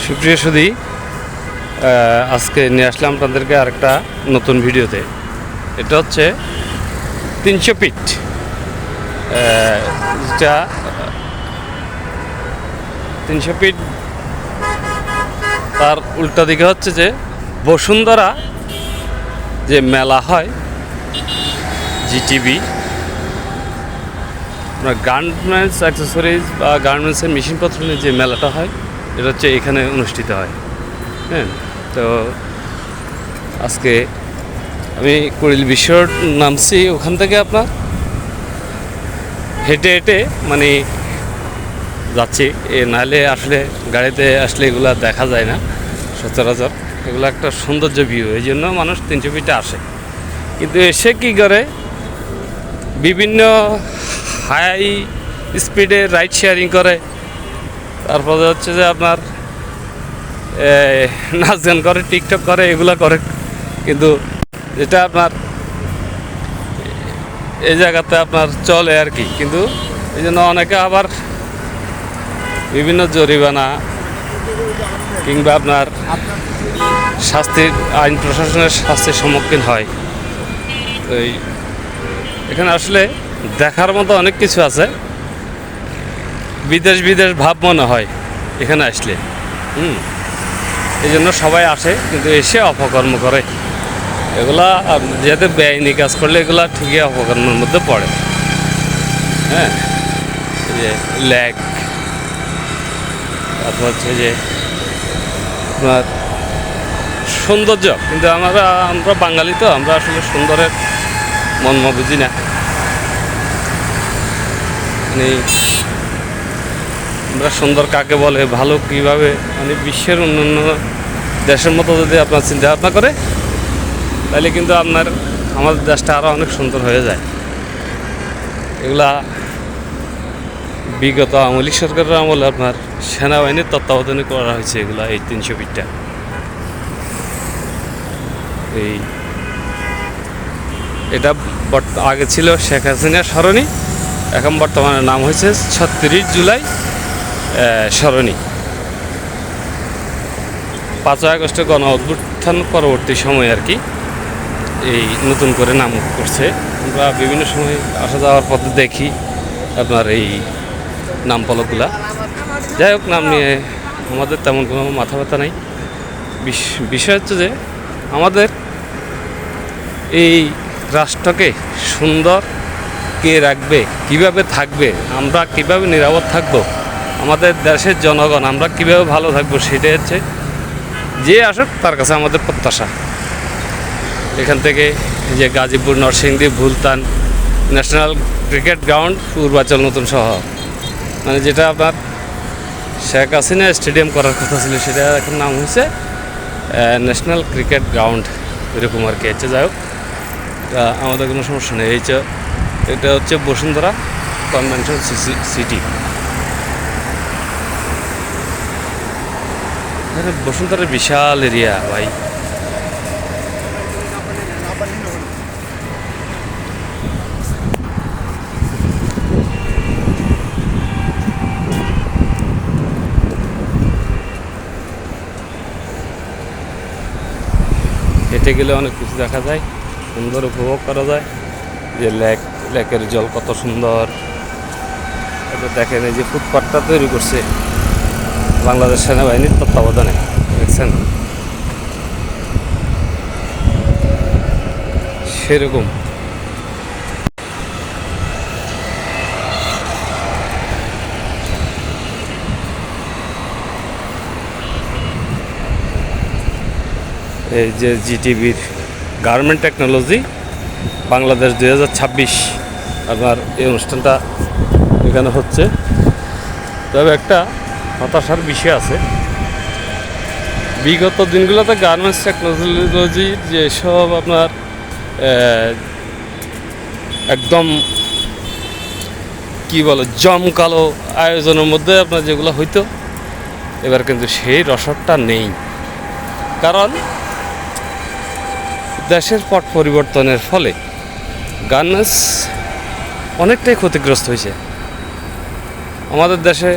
সুপ্রিয় সুধী, আজকে নিয়ে আসলাম আপনাদেরকে আরেকটা নতুন ভিডিওতে। এটা হচ্ছে 300 ফিট, যেটা 300 ফিট তার উল্টা দিকে হচ্ছে যে বসুন্ধরা যে মেলা হয়, জিটিবি, আপনার গার্মেন্টস অ্যাক্সেসরিজ বা গার্মেন্টসের মেশিনপত্র নিয়ে যে মেলাটা হয়, এটা হচ্ছে এখানে অনুষ্ঠিত হয়। হ্যাঁ, তো আজকে আমি কুড়িল বিশ্বর নামছি। ওখান থেকে আপনার হেঁটে হেঁটে মানে যাচ্ছি, নাহলে আসলে গাড়িতে আসলে এগুলো দেখা যায় না সচরাচর। এগুলো একটা সৌন্দর্য ভিউ, এই জন্য মানুষ 300 ফিটে আসে। কিন্তু এসে কী করে, বিভিন্ন হাই স্পিডে রাইড শেয়ারিং করে, তারপরে হচ্ছে যে আপনার নাচ গান করে, টিকটক করে, এগুলো করে। কিন্তু যেটা আপনার এই জায়গাতে আপনার চলে আর কি। কিন্তু এই জন্য অনেকে আবার বিভিন্ন জরিমানা কিংবা আপনার শাস্তির, আইন প্রশাসনের শাস্তির সম্মুখীন হয়। তো এখানে আসলে দেখার মতো অনেক কিছু আছে। বিদেশ ভাব মনে হয় এখানে আসলে। এই জন্য সবাই আসে, কিন্তু এসে অপকর্ম করে। এগুলা যেহেতু বেআইনি কাজ করলে এগুলা ঠিকই অপকর্মের মধ্যে পড়ে। হ্যাঁ, এই যে ল্যাগ, তারপর হচ্ছে যে আপনার সৌন্দর্য। কিন্তু আমরা বাঙালি, তো আমরা আসলে সুন্দরের মর্ম বুঝি না। মানে আমরা সুন্দর কাকে বলে, ভালো কীভাবে, মানে বিশ্বের অন্যান্য দেশের মতো যদি আপনার চিন্তা ভাবনা করে, তাহলে কিন্তু আমাদের দেশটা আরও অনেক সুন্দর হয়ে যায়। এগুলা বিগত আওয়ামী লীগ সরকারের আমলে আপনার সেনাবাহিনীর তত্ত্বাবধানে করা হয়েছে এগুলা, এই 300 ফিটটা। এটা আগে ছিল শেখ হাসিনার সরণি, এখন বর্তমানে নাম হয়েছে 36 জুলাই সরণি। 5 আগস্টের গণ অভ্যুত্থান পরবর্তী সময় আর কি এই নতুন করে নাম করছে। আমরা বিভিন্ন সময় আসা যাওয়ার পথে দেখি আপনার এই নাম ফলকগুলা। যাই হোক, নাম নিয়ে আমাদের তেমন কোনো মাথা ব্যথা নেই। বিষয় হচ্ছে যে আমাদের এই রাষ্ট্রকে সুন্দর কে রাখবে, কিভাবে থাকবে, আমরা কিভাবে নিরাপদ থাকবো, আমাদের দেশের জনগণ আমরা কিভাবে ভালো থাকবো, সেটাই হচ্ছে যে আসুক তার কাছে আমাদের প্রত্যাশা। এখান থেকে যে গাজীপুর, নরসিংদী, ভুলতান ন্যাশনাল ক্রিকেট গ্রাউন্ড, পূর্বাচল নতুন শহর, মানে যেটা আপনার শেখ হাসিনা স্টেডিয়াম করার কথা ছিল, সেটা এখন নাম হয়েছে ন্যাশনাল ক্রিকেট গ্রাউন্ড, এরকম আর কি। যাই হোক, আমাদের কোনো সমস্যা নেই। এটা হচ্ছে বসুন্ধরা কনভেনশন সিটি। বসুন্ধরার বিশাল এরিয়া ভাই। হেঁটে গেলে অনেক কিছু দেখা যায়, সুন্দর উপভোগ করা যায়। যে লেকের জল কত সুন্দর। এটা দেখেন, এই যে ফুটপাথটা তৈরি করছে বাংলাদেশ সেনাবাহিনীর তত্ত্বাবধানে, দেখছেন সেরকম। এই যে জিটিভির গার্মেন্ট টেকনোলজি বাংলাদেশ 2026, আপনার এই অনুষ্ঠানটা এখানে হচ্ছে। তবে একটা হতাশার বিষয় আছে, বিগত দিনগুলোতে গার্মেন্টস টেকনোলজির যেসব আপনার একদম কি বলে জমকালো আয়োজনের মধ্যে আপনার যেগুলো হইতো, এবার কিন্তু সেই রসদটা নেই। কারণ দেশের পট পরিবর্তনের ফলে গার্মেন্টস অনেকটাই ক্ষতিগ্রস্ত হয়েছে। আমাদের দেশে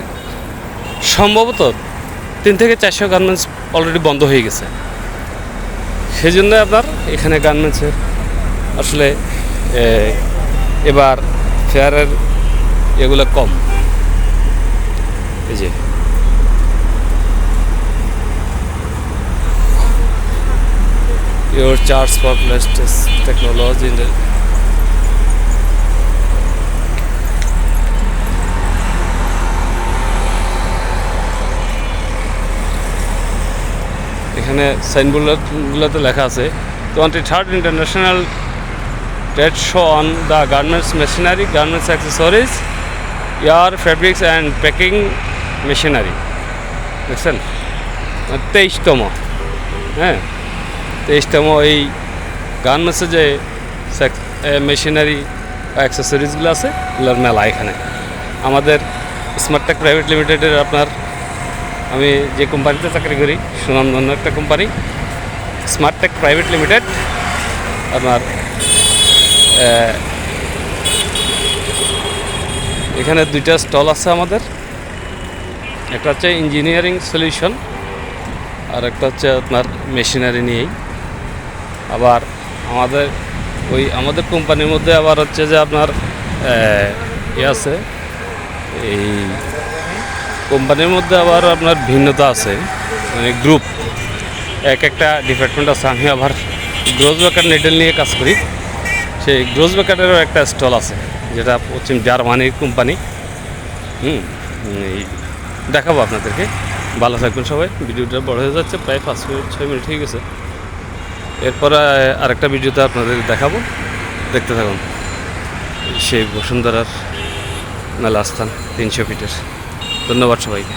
সম্ভবত থেকে 400 গার্মেন্টস অলরেডি বন্ধ হয়ে গেছে। সেই জন্য আপনার এখানে গার্মেন্টসের আসলে এবার ফেয়ারের এগুলো কম। এই যে your charge for latest technology in the এখানে সাইনবোর্ডগুলোতে লেখা আছে 23rd international trade show on the garments machinery, garments accessories, year fabrics and packing machinery. দেখছেন 23তম, হ্যাঁ 23তম এই গার্মেন্টসের যে মেশিনারি অ্যাক্সেসরিজগুলো আছে এগুলোর মেলা এখানে। আমাদের স্মার্টটেক প্রাইভেট লিমিটেডের আপনার আমি যে কোম্পানিতে চাকরি করি, সুনামধন্য একটা কোম্পানি স্মার্টটেক প্রাইভেট লিমিটেড। আপনার এখানে 2টা স্টল আছে আমাদের, একটা হচ্ছে ইঞ্জিনিয়ারিং সলিউশন আর একটা হচ্ছে আপনার মেশিনারি নিয়েই। আবার আমাদের কোম্পানির মধ্যে আবার হচ্ছে যে আপনার আছে, এই কোম্পানির মধ্যে আবার আপনার ভিন্নতা আছে, মানে গ্রুপ একটা ডিপার্টমেন্ট আছে। আমি আবার গ্রোজ বেকার নেডেল নিয়ে কাজ করি, সেই গ্রোজ বেকারেরও একটা স্টল আছে যেটা পশ্চিম জার্মানির কোম্পানি। এই দেখাবো আপনাদেরকে। ভালো থাকবেন সবাই। ভিডিওটা বড় হয়ে যাচ্ছে, প্রায় 5 মিনিট 6 মিনিট হয়ে গেছে। এরপরে আরেকটা ভিডিওতে আপনাদের দেখাবো, দেখতে থাকুন। সেই বসুন্ধরার মেলা স্থান 300 ফিটের। ধন্যবাদ সবাইকে।